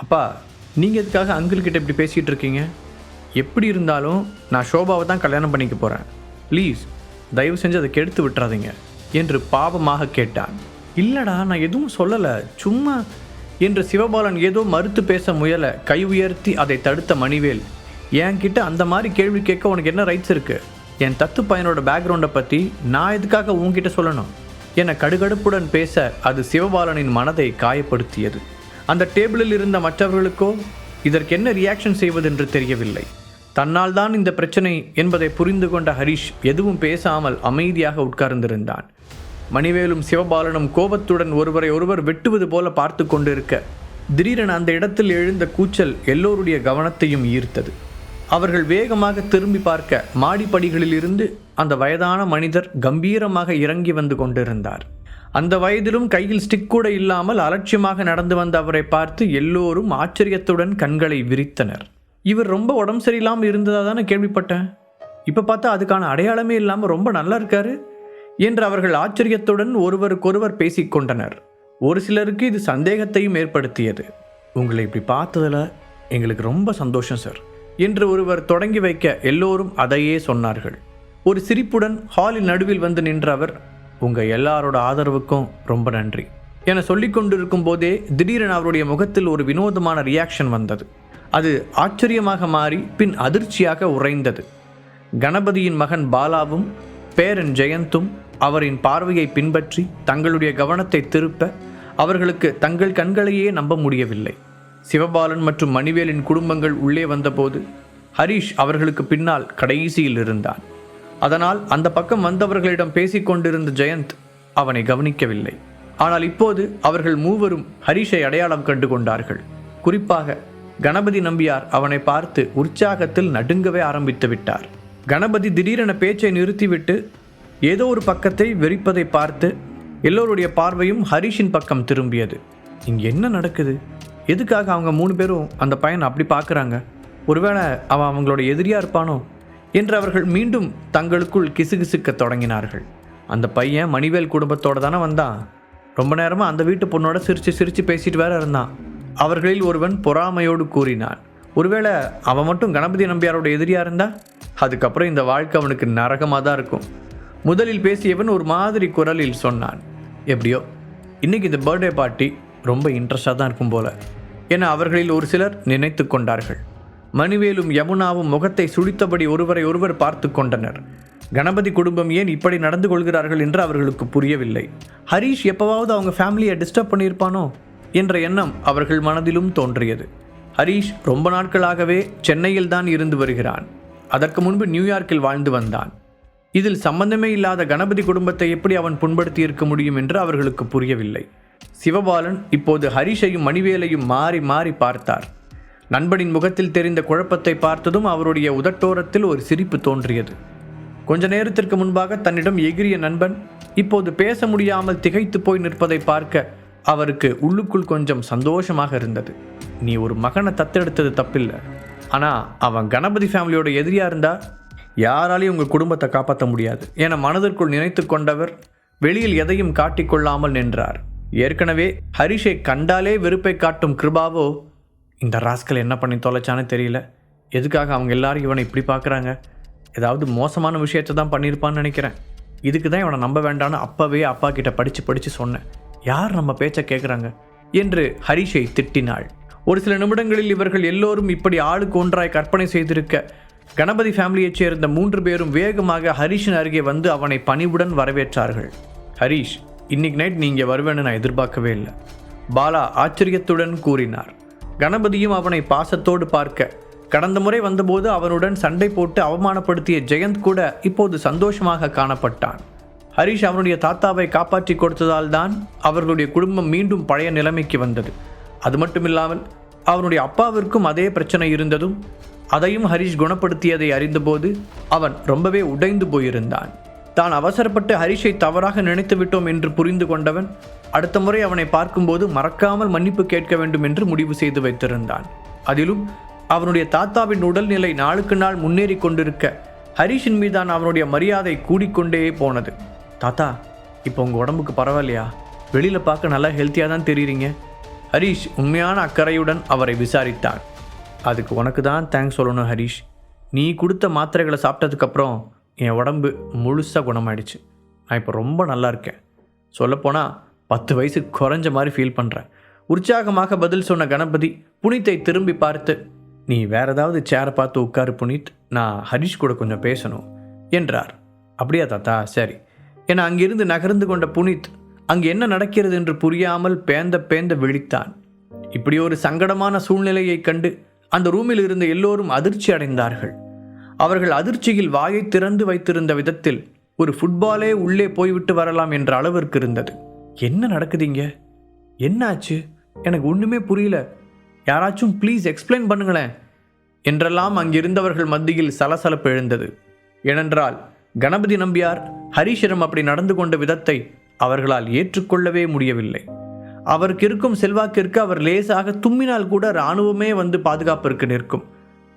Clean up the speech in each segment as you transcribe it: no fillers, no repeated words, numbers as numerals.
அப்பா, நீங்கள் எதுக்காக அங்கிள் கிட்ட இப்படி பேசிகிட்டு இருக்கீங்க? எப்படி இருந்தாலும் நான் ஷோபாவை தான் கல்யாணம் பண்ணிக்க போகிறேன். ப்ளீஸ் தயவு செஞ்சு அதை கெடுத்து விட்டுறாதீங்க என்று பாவமாக கேட்டான். இல்லைடா, நான் எதுவும் சொல்லலை, சும்மா என்று சிவபாலன் ஏதோ மறுத்து பேச முயல கை உயர்த்தி அதை தடுத்த மணிவேல், என்கிட்ட அந்த மாதிரி கேள்வி கேட்க உனக்கு என்ன ரைட்ஸ் இருக்குது? என் தத்து பையனோட பேக்ரவுண்டை பற்றி நான் எதுக்காக உங்ககிட்ட சொல்லணும் என கடுகடுப்புடன் பேச அது சிவபாலனின் மனதை காயப்படுத்தியது. அந்த டேபிளில் இருந்த மற்றவர்களுக்கோ இதற்கு என்ன ரியாக்ஷன் செய்வதென்று தெரியவில்லை. தன்னால் தான் இந்த பிரச்சனை என்பதை புரிந்து கொண்ட ஹரிஷ் எதுவும் பேசாமல் அமைதியாக உட்கார்ந்திருந்தான். மணிவேலும் சிவபாலனும் கோபத்துடன் ஒருவரை ஒருவர் வெட்டுவது போல பார்த்து கொண்டிருக்க திடீரென அந்த இடத்தில் எழுந்த கூச்சல் எல்லோருடைய கவனத்தையும் ஈர்த்தது. அவர்கள் வேகமாக திரும்பி பார்க்க மாடிப்படிகளில் இருந்து அந்த வயதான மனிதர் கம்பீரமாக இறங்கி வந்து கொண்டிருந்தார். அந்த வயதிலும் கையில் ஸ்டிக் கூட இல்லாமல் அலட்சியமாக நடந்து வந்த அவரை பார்த்து எல்லோரும் ஆச்சரியத்துடன் கண்களை விரித்தனர். இவர் ரொம்ப உடம்பு சரியில்லாமல் இருந்ததாக தானே கேள்விப்பட்டேன், இப்போ பார்த்தா அதுக்கான அடையாளமே இல்லாமல் ரொம்ப நல்லா இருக்காரு என்று அவர்கள் ஆச்சரியத்துடன் ஒருவருக்கொருவர் பேசிக்கொண்டனர். ஒரு சிலருக்கு இது சந்தேகத்தையும் ஏற்படுத்தியது. உங்களை இப்படி பார்த்ததில் எங்களுக்கு ரொம்ப சந்தோஷம் சார் என்று ஒருவர் தொடங்கி வைக்க எல்லோரும் அதையே சொன்னார்கள். ஒரு சிரிப்புடன் ஹாலின் நடுவில் வந்து நின்ற அவர், உங்கள் எல்லாரோட ஆதரவுக்கும் ரொம்ப நன்றி என சொல்லி கொண்டிருக்கும் போதே திடீரென அவருடைய முகத்தில் ஒரு வினோதமான ரியாக்ஷன் வந்தது. அது ஆச்சரியமாக மாறி பின் அதிர்ச்சியாக உறைந்தது. கணபதியின் மகன் பாலாவும் பேரன் ஜெயந்தும் அவரின் பார்வையை பின்பற்றி தங்களுடைய கவனத்தை திருப்ப அவர்களுக்கு தங்கள் கண்களையே நம்ப முடியவில்லை. சிவபாலன் மற்றும் மணிவேலின் குடும்பங்கள் உள்ளே வந்தபோது ஹரிஷ் அவர்களுக்கு பின்னால் கடைசியில் இருந்தான். அதனால் அந்த பக்கம் வந்தவர்களிடம் பேசிக்கொண்டிருந்த ஜெயந்த் அவனை கவனிக்கவில்லை. ஆனால் இப்போது அவர்கள் மூவரும் ஹரிஷை அடையாளம் கண்டு கொண்டார்கள். குறிப்பாக கணபதி நம்பியார் அவனை பார்த்து உற்சாகத்தில் நடுங்கவே ஆரம்பித்து விட்டார். கணபதி திடீரென பேச்சை நிறுத்திவிட்டு ஏதோ ஒரு பக்கத்தை வெறிப்பதை பார்த்து எல்லோருடைய பார்வையும் ஹரிஷின் பக்கம் திரும்பியது. இங்கே என்ன நடக்குது? எதுக்காக அவங்க 3 பேரும் அந்த பையனை அப்படி பார்க்குறாங்க? ஒருவேளை அவன் அவங்களோட எதிரியாக இருப்பானோ என்று அவர்கள் மீண்டும் தங்களுக்குள் கிசுகிசுக்க தொடங்கினார்கள். அந்த பையன் மணிவேல் குடும்பத்தோடு தானே வந்தான், ரொம்ப நேரமாக அந்த வீட்டு பொண்ணோட சிரித்து பேசிட்டு வேற இருந்தான். அவர்களில் ஒருவன் பொறாமையோடு கூறினான், ஒருவேளை அவன் மட்டும் கணபதி நம்பியாரோட எதிரியாக இருந்தா அதுக்கப்புறம் இந்த வாழ்க்கை அவனுக்கு நரகமாக தான் இருக்கும். முதலில் பேசியவன் ஒரு மாதிரி குரலில் சொன்னான், எப்படியோ இன்னைக்கு இந்த பர்த்டே பார்ட்டி ரொம்ப இன்ட்ரெஸ்டாக தான் இருக்கும் போல என அவர்களில் ஒரு சிலர் நினைத்து கொண்டார்கள். மணிவேலும் யமுனாவும் முகத்தை சுழித்தபடி ஒருவரை ஒருவர் பார்த்து கொண்டனர். கணபதி குடும்பம் ஏன் இப்படி நடந்து கொள்கிறார்கள் என்று அவர்களுக்கு புரியவில்லை. ஹரிஷ் எப்போவாவது அவங்க ஃபேமிலியை டிஸ்டர்ப் பண்ணியிருப்பானோ என்ற எண்ணம் அவர்கள் மனதிலும் தோன்றியது. ஹரிஷ் ரொம்ப நாட்களாகவே சென்னையில் தான் இருந்து வருகிறான். அதற்கு முன்பு நியூயார்க்கில் வாழ்ந்து வந்தான். இதில் சம்பந்தமே இல்லாத கணபதி குடும்பத்தை எப்படி அவன் புண்படுத்தி இருக்க முடியும் என்று அவர்களுக்கு புரியவில்லை. சிவபாலன் இப்போது ஹரிஷையும் மணிவேலையும் மாறி மாறி பார்த்தார். நண்பனின் முகத்தில் தெரிந்த குழப்பத்தை பார்த்ததும் அவருடைய உதட்டோரத்தில் ஒரு சிரிப்பு தோன்றியது. கொஞ்ச நேரத்திற்கு முன்பாக தன்னிடம் எகிரிய நண்பன் இப்போது பேச முடியாமல் திகைத்து போய் நிற்பதை பார்க்க அவருக்கு உள்ளுக்குள் கொஞ்சம் சந்தோஷமாக இருந்தது. நீ ஒரு மகனை தத்தெடுத்தது தப்பில்லை, ஆனால் அவன் கணபதி ஃபேமிலியோட எதிரியாக இருந்தா யாராலையும் உங்கள் குடும்பத்தை காப்பாற்ற முடியாது என மனதிற்குள் நினைத்து கொண்டவர் வெளியில் எதையும் காட்டிக்கொள்ளாமல் நின்றார். ஏற்கனவே ஹரிஷை கண்டாலே வெறுப்பை காட்டும் கிருபாவோ, இந்த ராஸ்கல் என்ன பண்ணி தொலைச்சானே தெரியல, எதுக்காக அவங்க எல்லாரும் இவனை இப்படி பார்க்குறாங்க, ஏதாவது மோசமான விஷயத்தை தான் பண்ணியிருப்பான்னு நினைக்கிறேன், இதுக்கு தான் இவனை நம்ப வேண்டான்னு அப்போவே அப்பா கிட்ட படித்து சொன்னேன், யார் நம்ம பேச்சை கேட்குறாங்க என்று ஹரிஷை திட்டினாள். ஒரு சில நிமிடங்களில் இவர்கள் எல்லோரும் இப்படி ஆளுக்கு ஒன்றாய் கற்பனை செய்திருக்க கணபதி ஃபேமிலியைச் சேர்ந்த 3 பேரும் வேகமாக ஹரிஷின் அருகே வந்து அவனை பணிவுடன் வரவேற்றார்கள். ஹரிஷ், இன்னைக்கு நைட் நீங்கள் வருவேன்னு நான் எதிர்பார்க்கவே இல்லை, பாலா ஆச்சரியத்துடன் கூறினார். கணபதியும் அவனை பாசத்தோடு பார்க்க கடந்த முறை வந்தபோது அவனுடன் சண்டை போட்டு அவமானப்படுத்திய ஜெயந்த் கூட இப்போது சந்தோஷமாக காணப்பட்டான். ஹரிஷ் அவனுடைய தாத்தாவை காப்பாற்றி கொடுத்ததால் தான் அவர்களுடைய குடும்பம் மீண்டும் பழைய நிலைமைக்கு வந்தது. அது மட்டுமில்லாமல் அவனுடைய அப்பாவிற்கும் அதே பிரச்சனை இருந்ததும் அதையும் ஹரிஷ் குணப்படுத்தியதை அறிந்தபோது அவன் ரொம்பவே உடைந்து போயிருந்தான். தான் அவசரப்பட்டு ஹரிஷை தவறாக நினைத்து விட்டோம் என்று புரிந்து கொண்டவன் அடுத்த முறை அவனை பார்க்கும்போது மறக்காமல் மன்னிப்பு கேட்க வேண்டும் என்று முடிவு செய்து வைத்திருந்தான். அதிலும் அவனுடைய தாத்தாவின் உடல்நிலை நாளுக்கு நாள் முன்னேறி கொண்டிருக்க ஹரிஷின் மீதான அவனுடைய மரியாதை கூடிக்கொண்டே போனது. தாத்தா, இப்போ உங்கள் உடம்புக்கு பரவாயில்லையா? வெளியில் பார்க்க நல்லா ஹெல்த்தியாக தான் தெரியுறீங்க, ஹரீஷ் உண்மையான அக்கறையுடன் அவரை விசாரித்தான். அதுக்கு உனக்கு தான் தேங்க்ஸ் சொல்லணும் ஹரீஷ். நீ கொடுத்த மாத்திரைகளை சாப்பிட்டதுக்கப்புறம் என் உடம்பு முழுசாக குணமாயிடுச்சு. நான் இப்போ ரொம்ப நல்லா இருக்கேன். சொல்லப்போனால் 10 வயசு குறைஞ்ச மாதிரி ஃபீல் பண்ணுறேன். உற்சாகமாக பதில் சொன்ன கணபதி புனித்தை திரும்பி பார்த்து, நீ வேற ஏதாவது சேரை பார்த்து உட்காரு புனித், நான் ஹரீஷ் கூட கொஞ்சம் பேசணும் என்றார். அப்படியா தாத்தா, சரி என அங்கிருந்து நகர்ந்து கொண்ட புனித் அங்கு என்ன நடக்கிறது என்று புரியாமல் பேந்த விழித்தான். இப்படி ஒரு சங்கடமான சூழ்நிலையை கண்டு அந்த ரூமில் இருந்த எல்லோரும் அதிர்ச்சி அடைந்தார்கள். அவர்கள் அதிர்ச்சியில் வாயை திறந்து வைத்திருந்த விதத்தில் ஒரு ஃபுட்பாலே உள்ளே போய்விட்டு வரலாம் என்ற அளவிற்கு இருந்தது. என்ன நடக்குதுங்க? என்னாச்சு? எனக்கு ஒன்றுமே புரியல. யாராச்சும் ப்ளீஸ் எக்ஸ்பிளைன் பண்ணுங்களேன் என்றெல்லாம் அங்கிருந்தவர்கள் மத்தியில் சலசலப்பு எழுந்தது. ஏனென்றால் கணபதி நம்பியார் ஹரீஷிடம் அப்படி நடந்து கொண்ட விதத்தை அவர்களால் ஏற்றுக்கொள்ளவே முடியவில்லை. அவருக்கு இருக்கும் செல்வாக்கிற்கு அவர் லேசாக தும்மினால் கூட இராணுவமே வந்து பாதுகாப்பிற்கு நிற்கும்.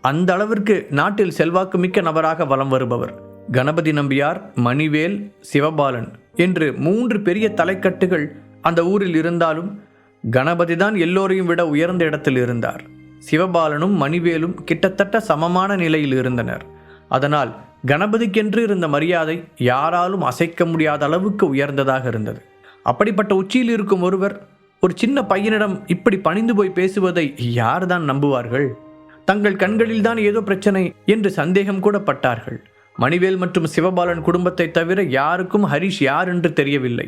அந்த அளவிற்கு நாட்டில் செல்வாக்கு மிக்க நபராக வலம் வருபவர் கணபதி நம்பியார், மணிவேல், சிவபாலன் என்று 3 பெரிய தலைக்கட்டுகள் அந்த ஊரில் இருந்தாலும் கணபதி தான் எல்லோரையும் விட உயர்ந்த இடத்தில் இருந்தார். சிவபாலனும் மணிவேலும் கிட்டத்தட்ட சமமான நிலையில் இருந்தனர். அதனால் கணபதிக்கென்று இருந்த மரியாதை யாராலும் அசைக்க முடியாத அளவுக்கு உயர்ந்ததாக இருந்தது. அப்படிப்பட்ட உச்சியில் இருக்கும் ஒருவர் ஒரு சின்ன பையனிடம் இப்படி பணிந்து போய் பேசுவதை யார்தான் நம்புவார்கள்? தங்கள் கண்களில் தான் ஏதோ பிரச்சனை என்று சந்தேகம் கூட பட்டார்கள். மணிவேல் மற்றும் சிவபாலன் குடும்பத்தை தவிர யாருக்கும் ஹரீஷ் யார் என்று தெரியவில்லை.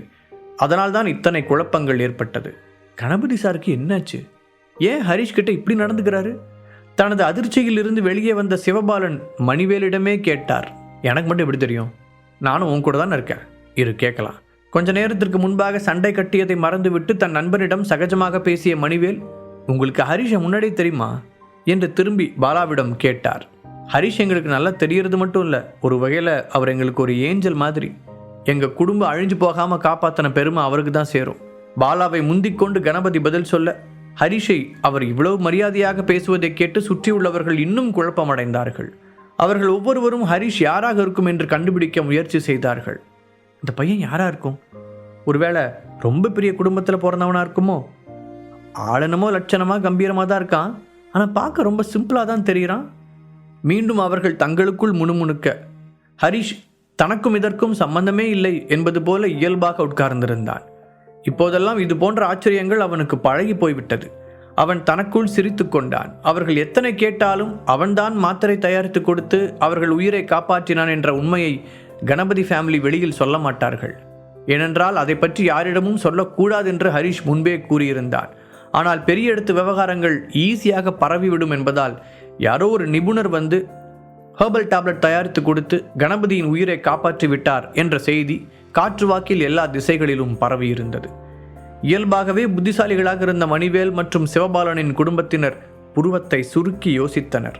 அதனால்தான் இத்தனை குழப்பங்கள் ஏற்பட்டது. கணபதி சாருக்கு என்னாச்சு? ஏன் ஹரீஷ் கிட்ட இப்படி நடந்துக்கிறாரு? தனது அதிர்ச்சியில் இருந்து வெளியே வந்த சிவபாலன் மணிவேலிடமே கேட்டார். எனக்கு மட்டும் எப்படி தெரியும்? நானும் உன் கூட தான் இருக்கேன். இரு கேட்கலாம். கொஞ்ச நேரத்திற்கு முன்பாக சண்டை கட்டியதை மறந்துவிட்டு தன் நண்பனிடம் சகஜமாக பேசிய மணிவேல், உங்களுக்கு ஹரீஷை முன்னாடியே தெரியுமா என்று திரும்பி பாலாவிடம் கேட்டார். ஹரீஷ் எங்களுக்கு நல்லா தெரியறது மட்டும் இல்லை, ஒரு வகையில் அவர் எங்களுக்கு ஒரு ஏஞ்சல் மாதிரி. எங்கள் குடும்பம் அழிஞ்சு போகாமல் காப்பாற்றின பெருமை அவருக்கு தான் சேரும். பாலாவை முந்திக்கொண்டு கணபதி பதில் சொல்ல, ஹரீஷை அவர் இவ்வளவு மரியாதையாக பேசுவதை கேட்டு சுற்றியுள்ளவர்கள் இன்னும் குழப்பமடைந்தார்கள். அவர்கள் ஒவ்வொருவரும் ஹரீஷ் யாராக இருக்கும் என்று கண்டுபிடிக்க முயற்சி செய்தார்கள். இந்த பையன் யாரா இருக்கும்? ஒருவேளை ரொம்ப பெரிய குடும்பத்தில் பிறந்தவனா இருக்குமோ? ஆளனமோ லட்சணமா கம்பீரமாக தான் இருக்கான், ஆனால் பார்க்க ரொம்ப சிம்பிளாக தான் தெரிகிறான். மீண்டும் அவர்கள் தங்களுக்குள் முணுமுணுக்க, ஹரீஷ் தனக்கும் இதற்கும் சம்பந்தமே இல்லை என்பது போல இயல்பாக உட்கார்ந்திருந்தான். இப்போதெல்லாம் இது போன்ற ஆச்சரியங்கள் அவனுக்கு பழகி போய்விட்டது. அவன் தனக்குள் சிரித்து கொண்டான். அவர்கள் எத்தனை கேட்டாலும் அவன்தான் மாத்திரை தயாரித்து கொடுத்து அவர்கள் உயிரை காப்பாற்றினான் என்ற உண்மையை கணபதி ஃபேமிலி வெளியில் சொல்ல மாட்டார்கள். ஏனென்றால் அதை பற்றி யாரிடமும் சொல்லக்கூடாது என்று ஹரீஷ் முன்பே கூறியிருந்தான். ஆனால் பெரிய இடத்து விவகாரங்கள் ஈஸியாக பரவிவிடும் என்பதால் யாரோ ஒரு நிபுணர் வந்து ஹெர்பல் டேப்லெட் தயாரித்து கொடுத்து கணபதியின் உயிரை காப்பாற்றி விட்டார் என்ற செய்தி காற்று வாக்கில் எல்லா திசைகளிலும் பரவியிருந்தது. இயல்பாகவே புத்திசாலிகளாக இருந்த மணிவேல் மற்றும் சிவபாலனின் குடும்பத்தினர் புருவத்தை சுருக்கி யோசித்தனர்.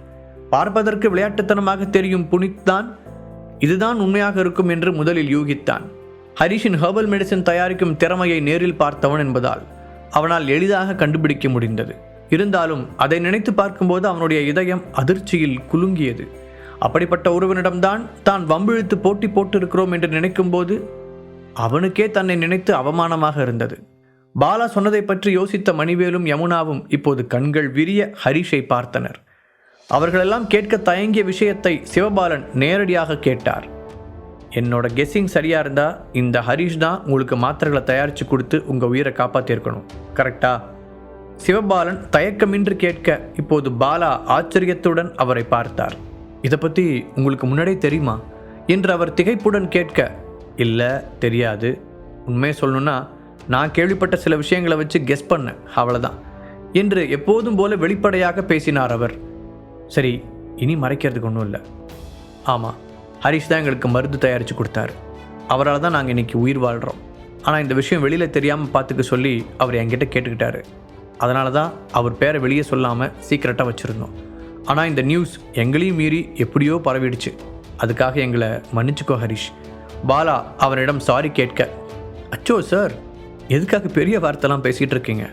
பார்ப்பதற்கு விளையாட்டுத்தனமாக தெரியும் புனித் தான் இதுதான் உண்மையாக இருக்கும் என்று முதலில் யூகித்தான். ஹரீஷின் ஹெர்பல் மெடிசின் தயாரிக்கும் திறமையை நேரில் பார்த்தவன் என்பதால் அவனால் எளிதாக கண்டுபிடிக்க முடிந்தது. இருந்தாலும் அதை நினைத்து பார்க்கும்போது அவனுடைய இதயம் அதிர்ச்சியில் குலுங்கியது. அப்படிப்பட்ட ஒருவனிடம்தான் தான் வம்பிழுத்து போட்டி போட்டிருக்கிறோம் என்று நினைக்கும் போது அவனுக்கே தன்னை நினைத்து அவமானமாக இருந்தது. பாலா சொன்னதை பற்றி யோசித்த மணிவேலும் யமுனாவும் இப்போது கண்கள் விரிய ஹரீஷை பார்த்தனர். அவர்களெல்லாம் கேட்க தயங்கிய விஷயத்தை சிவபாலன் நேரடியாக கேட்டார். என்னோட கெஸ்ஸிங் சரியா இருந்தா இந்த ஹரீஷ் தான் உங்களுக்கு மாத்திரைகளை தயாரித்து கொடுத்து உங்க உயிரை காப்பாற்றிருக்கணும், கரெக்டா? சிவபாலன் தயக்கமின்றி கேட்க இப்போது பாலா ஆச்சரியத்துடன் அவரை பார்த்தார். இதை பற்றி உங்களுக்கு முன்னாடியே தெரியுமா என்று அவர் திகைப்புடன் கேட்க, இல்லை தெரியாது, உண்மையை சொல்லணும்னா நான் கேள்விப்பட்ட சில விஷயங்களை வச்சு கெஸ் பண்ணேன், அவ்வளோதான் என்று எப்போதும் போல வெளிப்படையாக பேசினார் அவர். சரி, இனி மறைக்கிறதுக்கு ஒன்றும் இல்லை. ஆமாம், ஹரீஷ் தான் எங்களுக்கு மருந்து தயாரித்து கொடுத்தாரு. அவரால் தான் நாங்கள் இன்றைக்கி உயிர் வாழ்கிறோம். ஆனால் இந்த விஷயம் வெளியில் தெரியாமல் பார்த்துக்க சொல்லி அவர் என்கிட்ட கேட்டுக்கிட்டாரு. அதனால தான் அவர் பேரை வெளியே சொல்லாமல் சீக்கிரட்டாக வச்சுருந்தோம். ஆனால் இந்த நியூஸ் எங்களையும் மீறி எப்படியோ பரவிடுச்சு. அதுக்காக எங்களை மன்னிச்சுக்கோ ஹரீஷ். பாலா அவரிடம் சாரி கேட்க, அச்சோ சார், எதுக்காக பெரிய வார்த்தைலாம் பேசிகிட்டு இருக்கீங்க?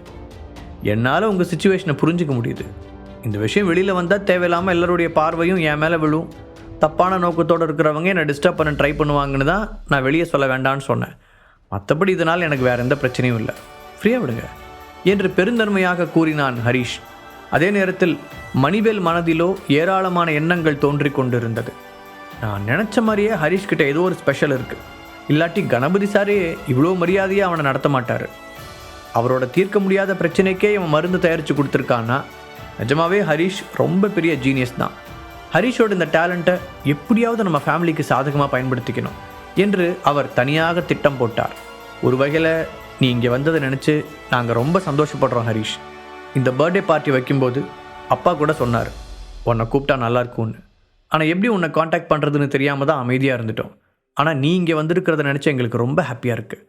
என்னால் உங்கள் சிச்சுவேஷனை புரிஞ்சிக்க முடியுது. இந்த விஷயம் வெளியில் வந்தால் தேவையில்லாமல் எல்லாருடைய பார்வையும் என் மேலே விழும். தப்பான நோக்கத்தோடு இருக்கிறவங்க என்னை டிஸ்டர்ப் பண்ண ட்ரை பண்ணுவாங்கன்னு தான் நான் வெளியே சொல்ல வேண்டான்னு சொன்னேன். மற்றபடி இதனால் எனக்கு வேறு எந்த பிரச்சனையும் இல்லை. ஃப்ரீயாக விடுங்க. என்று பெருந்தன்மையாக கூறினான் ஹரிஷ். அதே நேரத்தில் மணிவேல் மனதிலோ ஏராளமான எண்ணங்கள் தோன்றிக் கொண்டிருந்தது. நான் நினச்ச மாதிரியே ஹரிஷ் கிட்ட ஏதோ ஒரு ஸ்பெஷல் இருக்குது. இல்லாட்டி கணபதி சாரே இவ்வளோ மரியாதையாக அவனை நடத்த மாட்டார். அவரோட தீர்க்க முடியாத பிரச்சனைக்கே இவன் மருந்து தயாரித்து கொடுத்துருக்கான்னா நிஜமாவே ஹரிஷ் ரொம்ப பெரிய ஜீனியஸ் தான். ஹரிஷோட இந்த டேலண்ட்டை எப்படியாவது நம்ம ஃபேமிலிக்கு சாதகமாக பயன்படுத்திக்கணும் என்று அவர் தனியாக திட்டம் போட்டார். ஒரு வகையில் நீ இங்கே வந்ததை நினச்சி நாங்கள் ரொம்ப சந்தோஷப்படுறோம் ஹரிஷ். இந்த பர்த்டே பார்ட்டி வைக்கும்போது அப்பா கூட சொன்னார் உன்னை கூப்பிட்டா நல்லா இருக்கும்னு. ஆனால் எப்படி உன்னை காண்டாக்ட் பண்ணுறதுன்னு தெரியாமல் தான் அமைதியாக இருந்துட்டோம். ஆனால் நீ இங்கே வந்திருக்கிறத நினச்சி எங்களுக்கு ரொம்ப ஹாப்பியாக இருக்குது.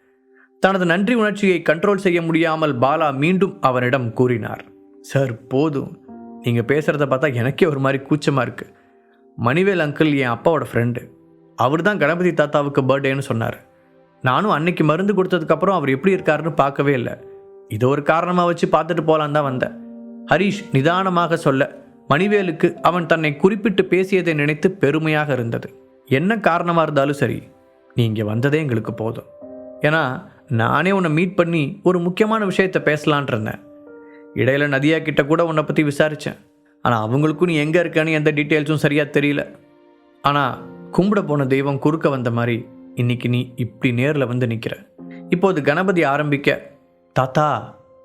தனது நன்றி உணர்ச்சியை கண்ட்ரோல் செய்ய முடியாமல் பாலா மீண்டும் அவனிடம் கூறினார். சார் போதும், நீங்கள் பேசுகிறத பார்த்தா எனக்கே ஒரு மாதிரி கூச்சமாக இருக்குது. மணிவேல் அங்கிள் என் அப்பாவோட ஃப்ரெண்டு. அவர் தான் கணபதி தாத்தாவுக்கு பர்த்டேன்னு சொன்னார். நானும் அன்னைக்கு மருந்து கொடுத்ததுக்கப்புறம் அவர் எப்படி இருக்காருன்னு பார்க்கவே இல்லை. இதை ஒரு காரணமாக வச்சு பார்த்துட்டு போகலான் தான் வந்தேன். ஹரிஷ் நிதானமாக சொல்ல மணிவேலுக்கு அவன் தன்னை குறிப்பிட்டு பேசியதை நினைத்து பெருமையாக இருந்தது. என்ன காரணமாக இருந்தாலும் சரி, நீ இங்கே வந்ததே எங்களுக்கு போதும். ஏன்னா நானே உன்னை மீட் பண்ணி ஒரு முக்கியமான விஷயத்தை பேசலான் இருந்தேன். இடையில நதியா கிட்ட கூட உன்னை பற்றி விசாரித்தேன். ஆனால் அவங்களுக்கும் நீ எங்கே இருக்கான்னு எந்த டீட்டெயில்ஸும் சரியாக தெரியல. ஆனால் கும்பிட போன தெய்வம் குறுக்க வந்த மாதிரி இன்னைக்கு நீ இப்படி நேரில் வந்து நிற்கிற. இப்போது கணபதி ஆரம்பிக்க, தாத்தா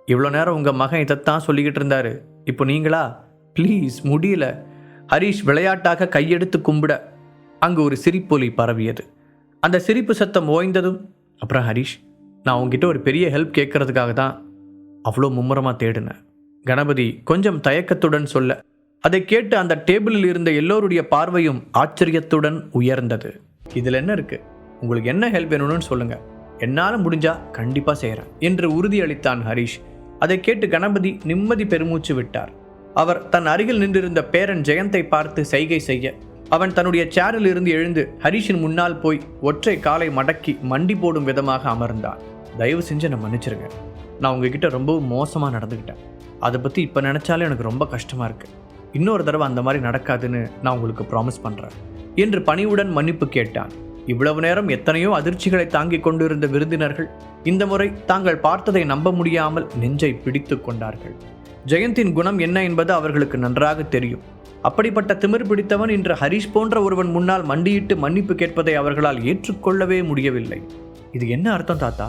இவ்வளோ நேரம் உங்கள் மகன் இதைத்தான் சொல்லிக்கிட்டு இருந்தாரு, இப்போ நீங்களா? ப்ளீஸ் முடியல. ஹரிஷ் விளையாட்டாக கையெடுத்து கும்பிட அங்கு ஒரு சிரிப்பொலி பரவியது. அந்த சிரிப்பு சத்தம் ஓய்ந்ததும், அப்புறம் ஹரிஷ், நான் உங்ககிட்ட ஒரு பெரிய ஹெல்ப் கேட்கறதுக்காக தான் அவ்வளோ மும்முரமாக தேடினேன். கணபதி கொஞ்சம் தயக்கத்துடன் சொல்ல, அதை கேட்டு அந்த டேபிளில் இருந்த எல்லோருடைய பார்வையும் ஆச்சரியத்துடன் உயர்ந்தது. இதில் என்ன இருக்கு? உங்களுக்கு என்ன ஹெல்ப் வேணும்னு சொல்லுங்க, என்னால் முடிஞ்சா கண்டிப்பாக செய்கிறேன் என்று உறுதியளித்தான் ஹரிஷ். அதை கேட்டு கணபதி நிம்மதி பெருமூச்சு விட்டார். அவர் தன் அருகில் நின்றிருந்த பேரன் ஜெயந்தை பார்த்து செய்கை செய்ய அவன் தன்னுடைய சேரில் இருந்து எழுந்து ஹரிஷின் முன்னால் போய் ஒற்றை காலை மடக்கி மண்டி போடும் விதமாக அமர்ந்தான். தயவு செஞ்சு என்னை மன்னிச்சிருங்க. நான் உங்ககிட்ட ரொம்பவும் மோசமாக நடந்துக்கிட்டேன். அதை பற்றி இப்போ நினச்சாலே எனக்கு ரொம்ப கஷ்டமாக இருக்குது. இன்னொரு தடவை அந்த மாதிரி நடக்காதுன்னு நான் உங்களுக்கு ப்ராமிஸ் பண்ணுறேன் என்று பணிவுடன் மன்னிப்பு கேட்டான். இவ்வளவு நேரம் எத்தனையோ அதிர்ச்சிகளை தாங்கிக் கொண்டிருந்த விருந்தினர்கள் இந்த முறை தாங்கள் பார்த்ததை நம்ப முடியாமல் நெஞ்சை பிடித்து கொண்டார்கள். ஜெயந்தின் குணம் என்ன என்பது அவர்களுக்கு நன்றாக தெரியும். அப்படிப்பட்ட திமிர் பிடித்தவன் இன்று ஹரிஷ் போன்ற ஒருவன் முன்னால் மண்டியிட்டு மன்னிப்பு கேட்பதை அவர்களால் ஏற்றுக்கொள்ளவே முடியவில்லை. இது என்ன அர்த்தம் தாத்தா?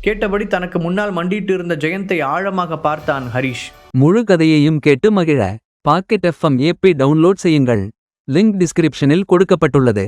கேட்டபடி தனக்கு முன்னால் மண்டியிட்டு இருந்த ஜெயந்தை ஆழமாக பார்த்தான் ஹரிஷ். முழு கதையையும் கேட்டு மகிழ பாக்கெட் FM ஆப்பை டவுன்லோட் செய்யுங்கள். லிங்க் டிஸ்கிரிப்ஷனில் கொடுக்கப்பட்டுள்ளது.